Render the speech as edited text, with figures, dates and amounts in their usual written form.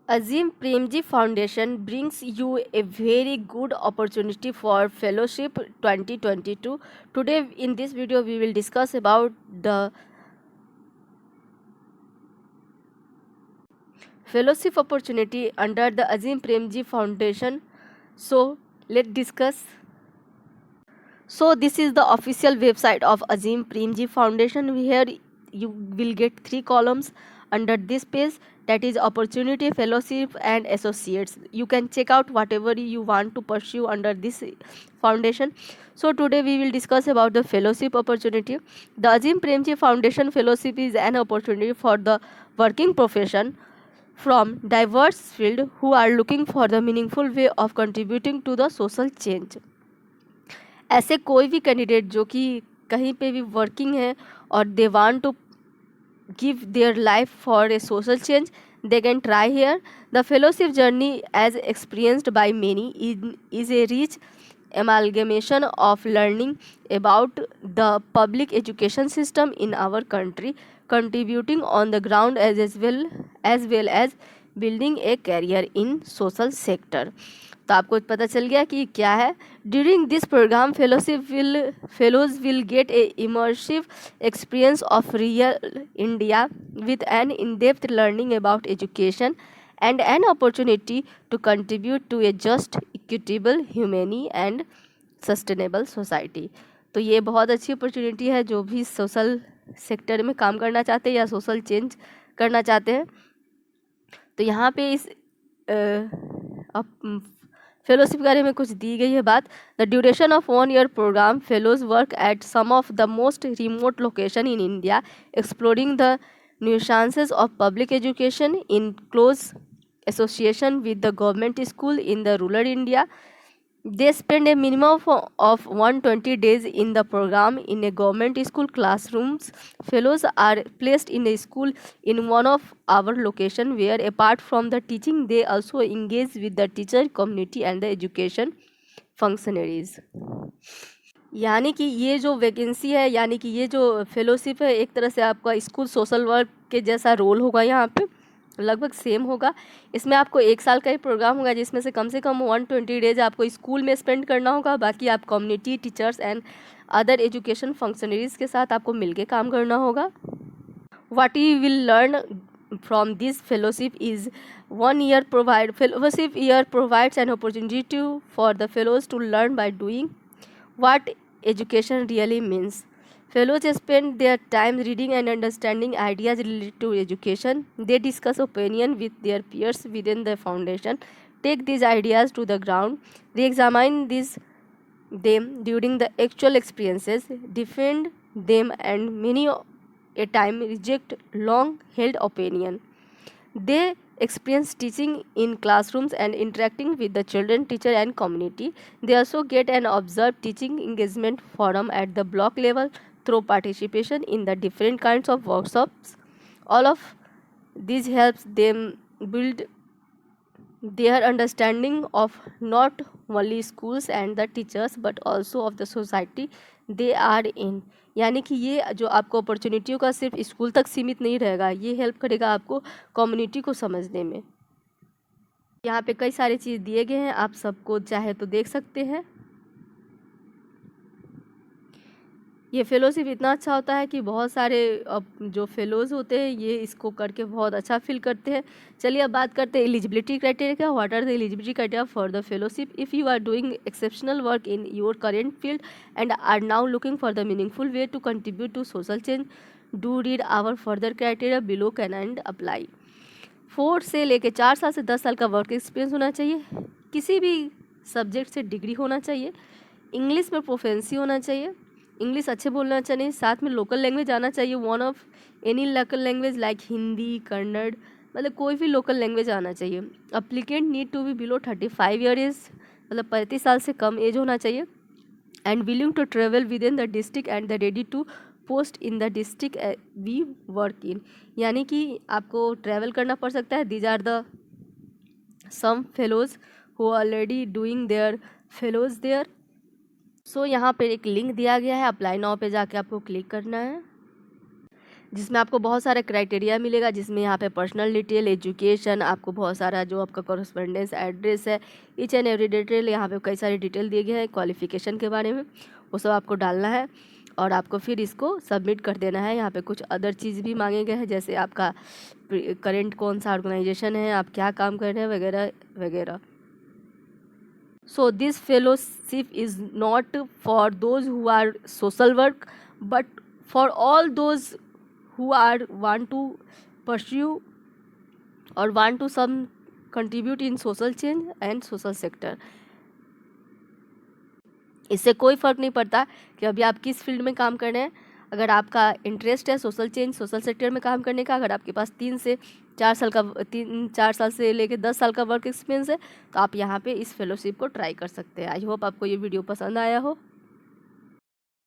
Azim Premji Foundation brings you a very good opportunity for fellowship 2022. Today in this video we will discuss about the fellowship opportunity under the Azim Premji Foundation. So let's discuss. So this is the official website of Azim Premji Foundation. Here you will get 3 columns under this page, that is opportunity, fellowship and associates. You can check out whatever you want to pursue under this foundation. So today we will discuss about the fellowship opportunity. The Azim Premji Foundation Fellowship is an opportunity for the working profession from diverse field who are looking for the meaningful way of contributing to the social change. ऐसे कोई भी candidate जो कि कहीं पे भी working है और they want to give their life for a social change, they can try here. The fellowship journey, as experienced by many, is a rich amalgamation of learning about the public education system in our country, contributing on the ground as well as building a career in social sector. तो आपको पता चल गया कि क्या है. During this programme fellows will get a immersive experience of real India with an in-depth learning about education and an opportunity to contribute to a just, equitable, humane and sustainable society. तो ये बहुत अच्छी opportunity है जो भी social sector में काम करना चाहते हैं या सोशल चेंज करना चाहते हैं. तो यहाँ पे इस फेलोशिप के बारे में कुछ दी गई है बात. The duration of 1 year programme, fellows work at some of the most remote location in India, exploring the nuances of public education in close association with the government school in the rural India. They spend a minimum of 120 days in the program in a government school classrooms. Fellows are placed in a school in one of our location where apart from the teaching they also engage with the teacher community and the education functionaries. यानी कि ये जो vacancy है, यानी कि ये जो fellowship है, एक तरह से आपका स्कूल सोशल वर्क के जैसा रोल होगा. यहाँ पे लगभग सेम होगा. इसमें आपको 1 साल का ही प्रोग्राम होगा जिसमें से कम 120 डेज आपको स्कूल में स्पेंड करना होगा. बाकी आप community, teachers and other education functionaries के साथ आपको मिलके काम करना होगा. What you will learn from this fellowship is 1 year fellowship year provides an opportunity for the fellows to learn by doing what education really means. Fellows spend their time reading and understanding ideas related to education. They discuss opinion with their peers within the foundation, take these ideas to the ground, re-examine them during the actual experiences, defend them, and many a time reject long-held opinion. They experience teaching in classrooms and interacting with the children, teacher and community. They also get an observed teaching engagement forum at the block level through participation in the different kinds of workshops. All of this helps them build their understanding of not only schools and the teachers but also of the society they are in. यानी कि ये जो आपको अपॉर्चुनिटियों का सिर्फ school तक सीमित नहीं रहेगा, ये हेल्प करेगा आपको कम्युनिटी को समझने में. यहाँ पे कई सारे चीज़ दिए गए हैं, आप सबको चाहे तो देख सकते हैं. ये फेलोशिप इतना अच्छा होता है कि बहुत सारे जो फेलोज़ होते हैं ये इसको करके बहुत अच्छा फील करते हैं. चलिए अब बात करते हैं एलिजिबिलिटी क्राइटेरिया का. What are the eligibility criteria for the fellowship? If you are doing exceptional work in your current field and are now looking for the meaningful way to contribute to social change, do read our further criteria below can and apply. 4 से लेके 4 साल से 10 साल का work experience होना चाहिए. किसी भी सब्जेक्ट से डिग्री होना चाहिए. इंग्लिश में प्रोफेंसी होना चाहिए. इंग्लिश अच्छे बोलना चाहिए. साथ में लोकल लैंग्वेज आना चाहिए. One of any local language like Hindi, Kannada, मतलब कोई भी लोकल लैंग्वेज आना चाहिए. Applicant need to be below 35 year age, मतलब 35 साल से कम एज होना चाहिए. And willing to travel within the district and the ready to post in the district we work in. यानी कि आपको ट्रैवल करना पड़ सकता है. These are the some fellows who already doing there fellows there. So यहाँ पर एक लिंक दिया गया है, अप्लाई नाउ पे जाके आपको क्लिक करना है. जिसमें आपको बहुत सारा क्राइटेरिया मिलेगा, जिसमें यहाँ पे पर्सनल डिटेल, एजुकेशन, आपको बहुत सारा जो आपका कॉरेस्पॉन्डेंस एड्रेस है, ईच एंड एवरी डिटेल, यहाँ पे कई सारे डिटेल दिए गए हैं क्वालिफिकेशन के बारे में, वो सब आपको डालना है और आपको फिर इसको सबमिट कर देना है। यहाँ पे कुछ अदर चीज़ भी मांगे गए हैं, जैसे आपका करेंट कौन सा ऑर्गेनाइजेशन है, आप क्या काम कर रहे हैं, वगैरह वगैरह। So this fellowship is not for those who are social work, but for all those who are want to pursue or want to some contribute in social change and social sector। इससे कोई फ़र्क नहीं पड़ता कि अभी आप किस field में काम कर रहे हैं। अगर आपका इंटरेस्ट है सोशल चेंज, सोशल सेक्टर में काम करने का, अगर आपके पास 3 साल से लेकर 10 साल का वर्क एक्सपीरियंस है, तो आप यहाँ पे इस फेलोशिप को ट्राई कर सकते हैं। आई होप आपको ये वीडियो पसंद आया हो।